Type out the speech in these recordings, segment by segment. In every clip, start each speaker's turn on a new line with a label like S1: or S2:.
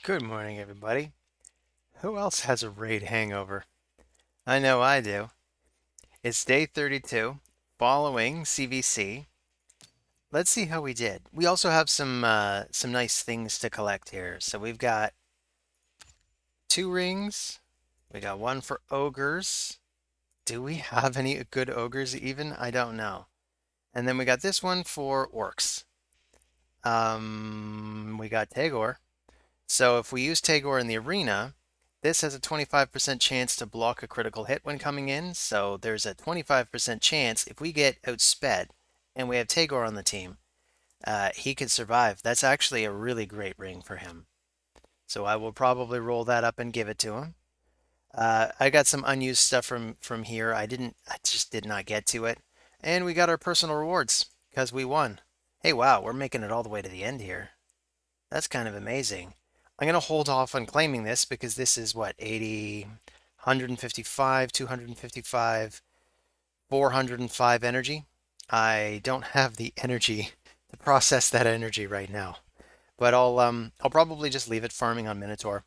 S1: Good morning, everybody. Who else has a raid hangover? I know I do. It's day 32, following CVC. Let's see how we did. We also have some nice things to collect here. So we've got 2 rings. We got one for ogres. Do we have any good ogres even? I don't know. And then we got this one for orcs. We got Tagore. So if we use Tagore in the arena, this has a 25% chance to block a critical hit when coming in. So there's a 25% chance if we get outsped and we have Tagore on the team, he could survive. That's actually a really great ring for him. So I will probably roll that up and give it to him. I got some unused stuff from here. I just did not get to it. And we got our personal rewards because we won. Hey, wow, we're making it all the way to the end here. That's kind of amazing. I'm going to hold off on claiming this because this is what, 80, 155, 255, 405 energy. I don't have the energy to process that energy right now. But I'll probably just leave it farming on Minotaur.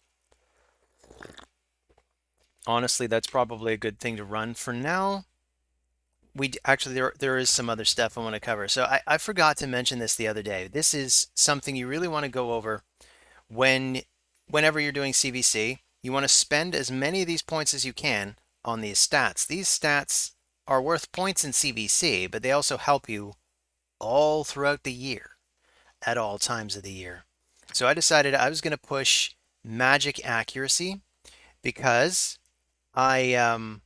S1: Honestly, that's probably a good thing to run for now. We actually there is some other stuff I want to cover. So I forgot to mention this the other day. This is something you really want to go over when whenever you're doing CVC, you want to spend as many of these points as you can on these stats. These stats are worth points in CVC, but they also help you all throughout the year, at all times of the year. So I decided I was going to push magic accuracy because I'm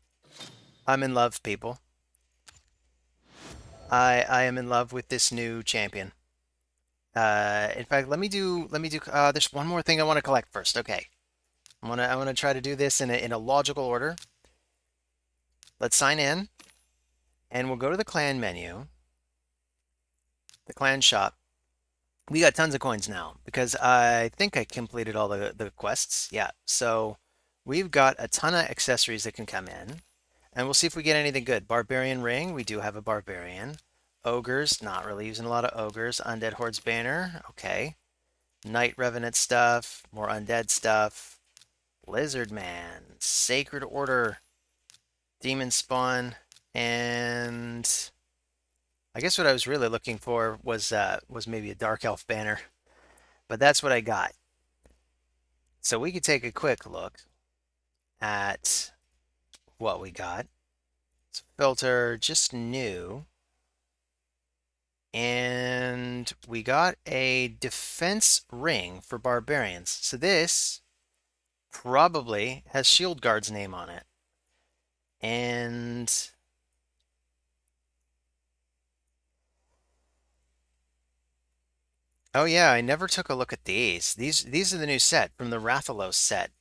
S1: in love, people. I am in love with this new champion. In fact, there's one more thing I want to collect first. Okay. I want to try to do this in a logical order. Let's sign in, and we'll go to the clan menu, the clan shop. We got tons of coins now because I think I completed all the quests. Yeah, so we've got a ton of accessories that can come in, and we'll see if we get anything good. Barbarian ring, we do have a barbarian. Ogres, not really using a lot of ogres. Undead Horde's banner, okay. Night Revenant stuff, more undead stuff. Lizard Man, Sacred Order, Demon Spawn, and I guess what I was really looking for was maybe a Dark Elf banner, but that's what I got. So we could take a quick look at what we got. So filter just new, and we got a defense ring for barbarians. So this probably has Shield Guard's name on it, and oh yeah, I never took a look at these. These are the new set from the Rathalos set.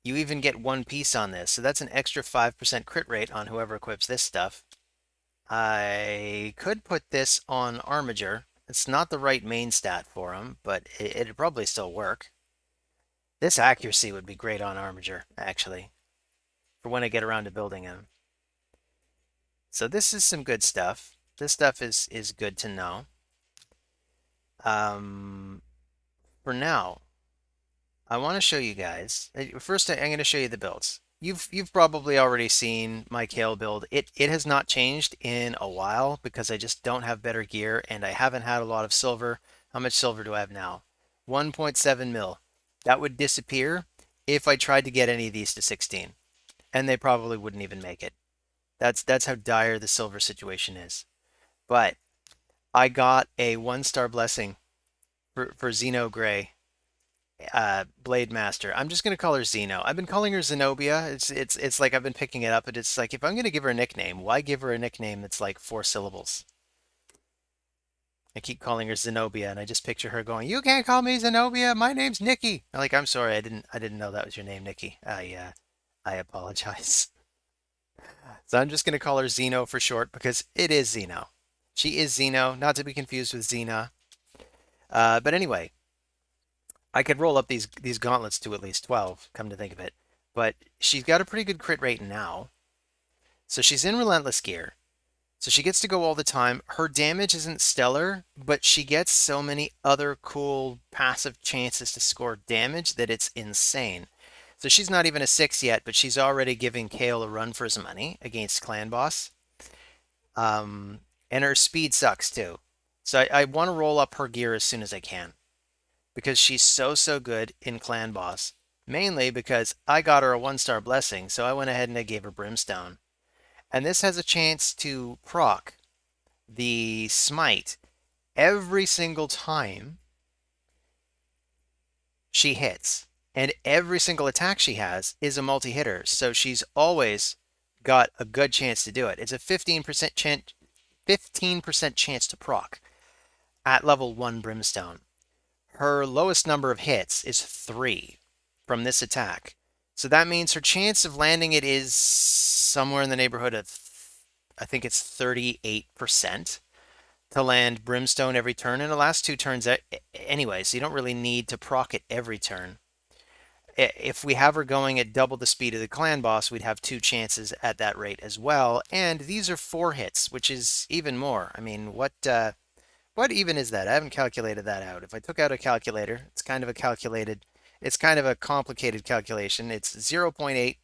S1: You even get one piece on this, so that's an extra 5% crit rate on whoever equips this stuff. I could put this on Armiger. It's not the right main stat for him, but it'd probably still work. This accuracy would be great on Armiger, actually, for when I get around to building him. So this is some good stuff. This stuff is good to know. For now, I want to show you guys. First, I'm going to show you the builds. You've probably already seen my Kale build. It has not changed in a while because I just don't have better gear and I haven't had a lot of silver. How much silver do I have now? 1.7 mil. That would disappear if I tried to get any of these to 16, and they probably wouldn't even make it. That's how dire the silver situation is. But I got a 1-star blessing for Xeno Gray, Blade Master. I'm just gonna call her Zeno. I've been calling her Zenobia. It's like I've been picking it up, but it's like if I'm gonna give her a nickname, why give her a nickname that's like 4 syllables? I keep calling her Zenobia, and I just picture her going, "You can't call me Zenobia. My name's Nikki." I'm like, I'm sorry, I didn't know that was your name, Nikki. I apologize. So I'm just gonna call her Zeno for short because it is Zeno. She is Zeno, not to be confused with Xena. But anyway, I could roll up these gauntlets to at least 12, come to think of it. But she's got a pretty good crit rate now. So she's in Relentless gear. So she gets to go all the time. Her damage isn't stellar, but she gets so many other cool passive chances to score damage that it's insane. So she's not even a 6 yet, but she's already giving Kale a run for his money against Clan Boss. And her speed sucks too. So I want to roll up her gear as soon as I can because she's so good in Clan Boss. Mainly because I got her a 1-star blessing, so I went ahead and I gave her Brimstone. And this has a chance to proc the smite every single time she hits. And every single attack she has is a multi-hitter. So she's always got a good chance to do it. It's a 15% chance to proc at level 1 Brimstone. Her lowest number of hits is 3 from this attack. So that means her chance of landing it is somewhere in the neighborhood of, I think it's 38% to land Brimstone every turn. And the last 2 turns anyway, so you don't really need to proc it every turn. If we have her going at double the speed of the Clan Boss, we'd have 2 chances at that rate as well. And these are 4 hits, which is even more. I mean, what even is that? I haven't calculated that out. If I took out a calculator, it's kind of a complicated calculation. It's 0.8,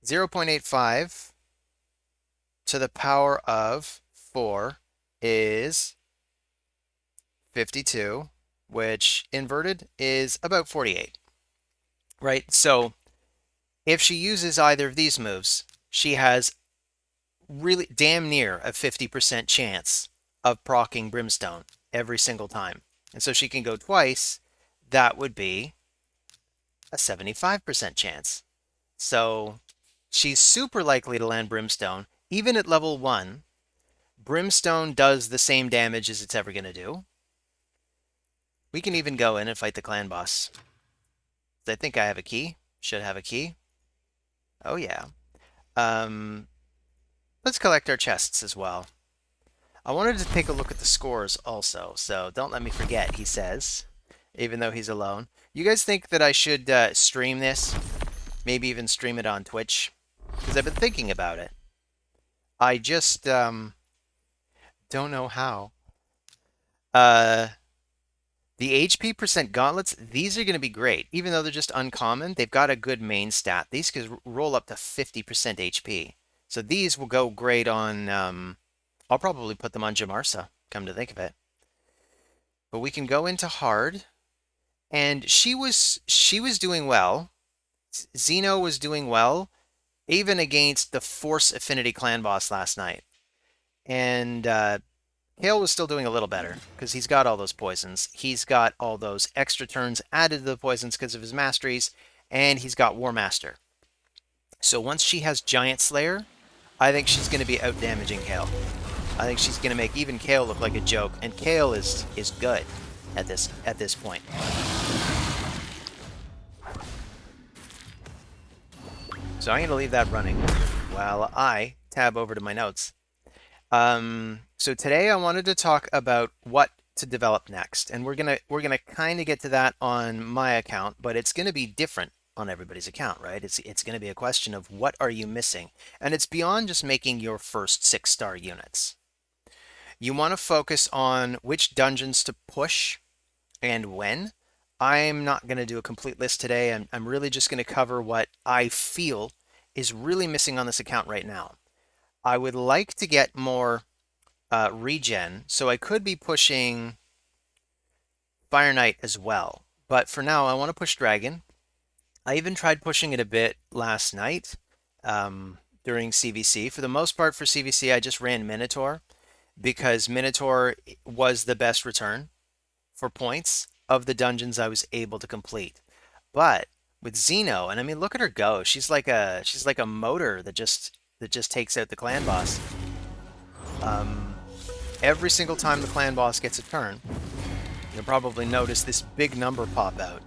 S1: 0.85 to the power of 4 is 52, which inverted is about 48, right? So if she uses either of these moves, she has really damn near a 50% chance of proccing Brimstone every single time. And so she can go twice. That would be a 75% chance. So she's super likely to land Brimstone. Even at level 1, Brimstone does the same damage as it's ever going to do. We can even go in and fight the Clan Boss. I think I have a key. Should have a key. Oh, yeah. Let's collect our chests as well. I wanted to take a look at the scores also, so don't let me forget, he says, even though he's alone. You guys think that I should stream this? Maybe even stream it on Twitch? Because I've been thinking about it. I just don't know how. The HP percent gauntlets, these are going to be great. Even though they're just uncommon, they've got a good main stat. These could roll up to 50% HP. So these will go great on, I'll probably put them on Jamarsa, come to think of it. But we can go into hard, and she was doing well. Xeno was doing well, even against the Force Affinity Clan Boss last night. And Hale was still doing a little better, because he's got all those poisons. He's got all those extra turns added to the poisons because of his masteries, and he's got War Master. So once she has Giant Slayer, I think she's going to be out-damaging Kale. I think she's going to make even Kale look like a joke, and Kale is good at this point. So I'm going to leave that running while I tab over to my notes. So today I wanted to talk about what to develop next, and we're gonna kind of get to that on my account, but it's going to be different on everybody's account, right? It's going to be a question of what are you missing, and it's beyond just making your first 6-star units. You want to focus on which dungeons to push and when. I'm not going to do a complete list today. I'm really just going to cover what I feel is really missing on this account right now. I would like to get more regen, so I could be pushing Fire Knight as well. But for now, I want to push Dragon. I even tried pushing it a bit last night during CVC. For the most part for CVC, I just ran Minotaur because Minotaur was the best return for points of the dungeons I was able to complete. But with Xeno, and I mean, look at her go. She's like a motor that just takes out the clan boss. Every single time the clan boss gets a turn, you'll probably notice this big number pop out.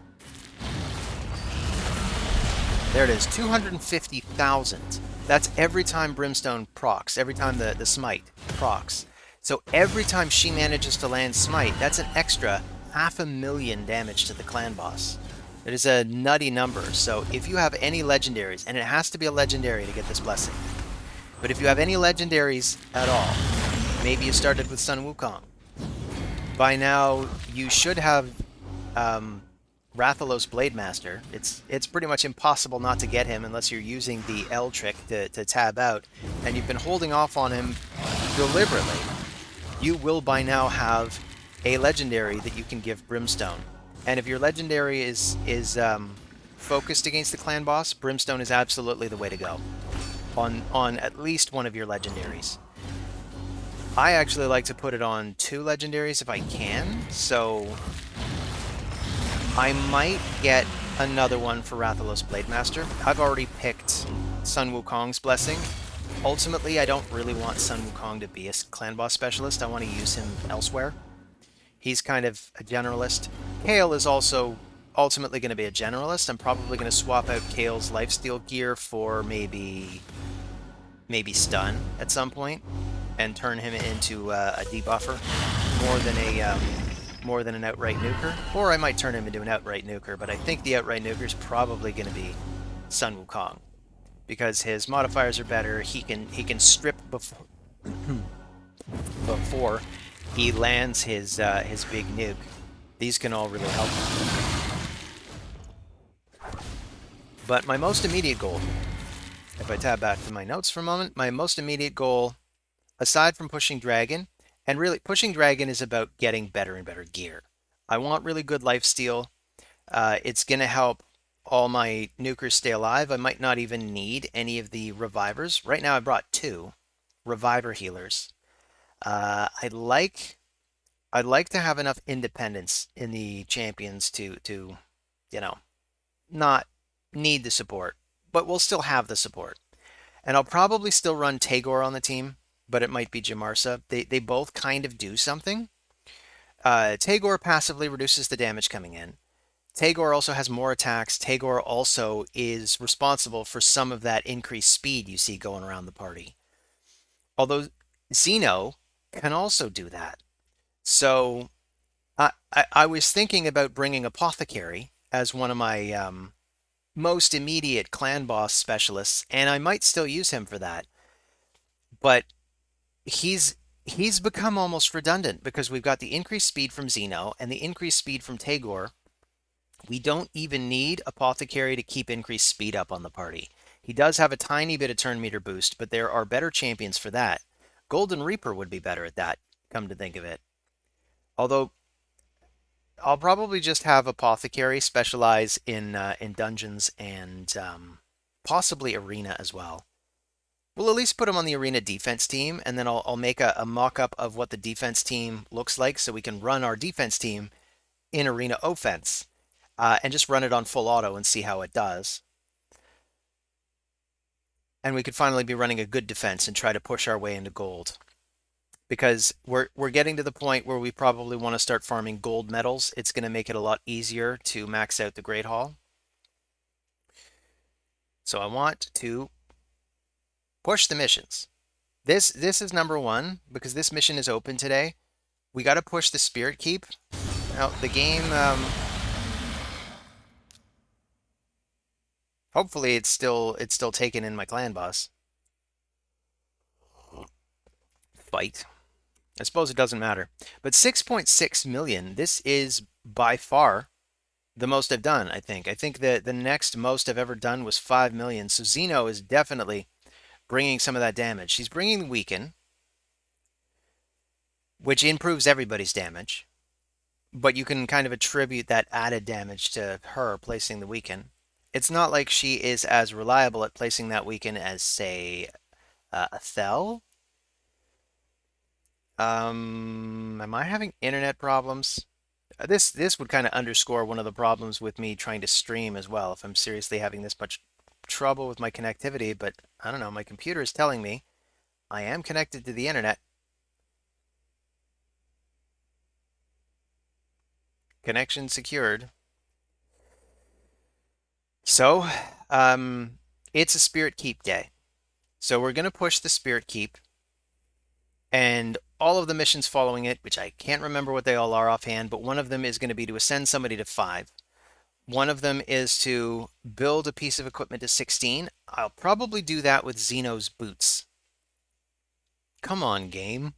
S1: There it is, 250,000. That's every time Brimstone procs, every time the Smite procs. So every time she manages to land Smite, that's an extra 500,000 damage to the clan boss. It is a nutty number. So if you have any legendaries, and it has to be a legendary to get this blessing, But if you have any legendaries at all, maybe you started with Sun Wukong. By now, you should have Rathalos Blademaster. It's pretty much impossible not to get him unless you're using the L trick to tab out, and you've been holding off on him deliberately. You will by now have a legendary that you can give Brimstone. And if your legendary is focused against the clan boss, Brimstone is absolutely the way to go on at least one of your legendaries. I actually like to put it on 2 legendaries if I can, so I might get another one for Rathalos Blademaster. I've already picked Sun Wukong's Blessing. Ultimately, I don't really want Sun Wukong to be a clan boss specialist. I want to use him elsewhere. He's kind of a generalist. Kale is also ultimately going to be a generalist. I'm probably going to swap out Kale's lifesteal gear for maybe stun at some point and turn him into a debuffer more than an outright nuker. Or I might turn him into an outright nuker, but I think the outright nuker is probably going to be Sun Wukong because his modifiers are better. He can strip before he lands his big nuke. These can all really help him. But my most immediate goal, if I tab back to my notes for a moment, my most immediate goal, aside from pushing Dragon, and really pushing Dragon is about getting better and better gear. I want really good lifesteal. It's going to help all my nukers stay alive. I might not even need any of the revivers. Right now I brought 2 reviver healers. I'd like to have enough independence in the champions to you know, not need the support, but we'll still have the support. And I'll probably still run Tagore on the team, but it might be Jamarsa. They both kind of do something. Tagore passively reduces the damage coming in. Tagore also has more attacks. Tagore also is responsible for some of that increased speed you see going around the party. Although Xeno can also do that. So I was thinking about bringing Apothecary as one of my most immediate clan boss specialists, and I might still use him for that. But he's become almost redundant because we've got the increased speed from Xeno and the increased speed from Tagore. We don't even need Apothecary to keep increased speed up on the party. He does have a tiny bit of turn meter boost, but there are better champions for that. Golden Reaper would be better at that, come to think of it. Although I'll probably just have Apothecary specialize in dungeons and possibly arena as well. We'll at least put him on the arena defense team, and then I'll make a mock-up of what the defense team looks like so we can run our defense team in arena offense and just run it on full auto and see how it does. And we could finally be running a good defense and try to push our way into gold. Because we're getting to the point where we probably want to start farming gold medals. It's going to make it a lot easier to max out the Great Hall. So I want to push the missions. This is number 1 because this mission is open today. We got to push the Spirit Keep. Now the game, hopefully it's still taken in my clan boss. Fight. I suppose it doesn't matter. But 6.6 million, this is by far the most I've done, I think. I think that the next most I've ever done was 5 million. So Xeno is definitely bringing some of that damage. She's bringing the Weaken, which improves everybody's damage. But you can kind of attribute that added damage to her placing the Weaken. It's not like she is as reliable at placing that Weaken as, say, Athel. Am I having internet problems? This would kind of underscore one of the problems with me trying to stream as well, if I'm seriously having this much trouble with my connectivity, but I don't know, my computer is telling me I am connected to the internet. Connection secured. So, it's a Spirit Keep day. So we're going to push the Spirit Keep, and all of the missions following it, which I can't remember what they all are offhand, but one of them is going to be to ascend somebody to 5. One of them is to build a piece of equipment to 16. I'll probably do that with Xeno's boots. Come on, game.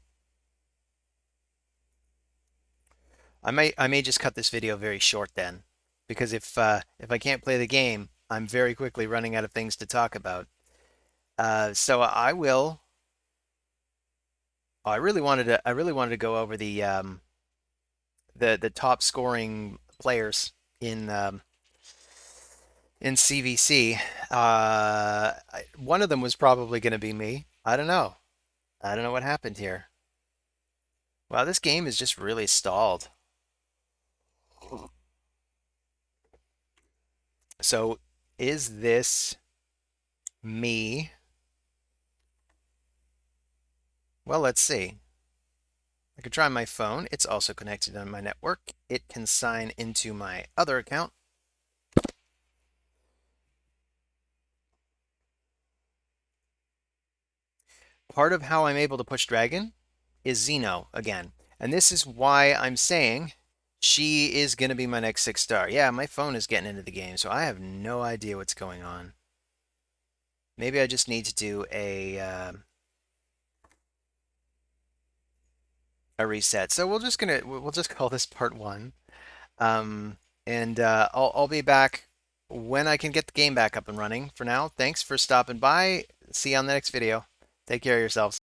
S1: I may just cut this video very short then, because if I can't play the game, I'm very quickly running out of things to talk about. So I will. Oh, I really wanted to go over the top scoring players in CVC. One of them was probably going to be me. I don't know. I don't know what happened here. Wow, this game is just really stalled. So is this me? Well, let's see. I could try my phone. It's also connected on my network. It can sign into my other account. Part of how I'm able to push Dragon is Xeno again. And this is why I'm saying she is going to be my next 6-star. Yeah, my phone is getting into the game, so I have no idea what's going on. Maybe I just need to do a reset. So we'll just call this part one. And I'll be back when I can get the game back up and running. For now, thanks for stopping by. See you on the next video. Take care of yourselves.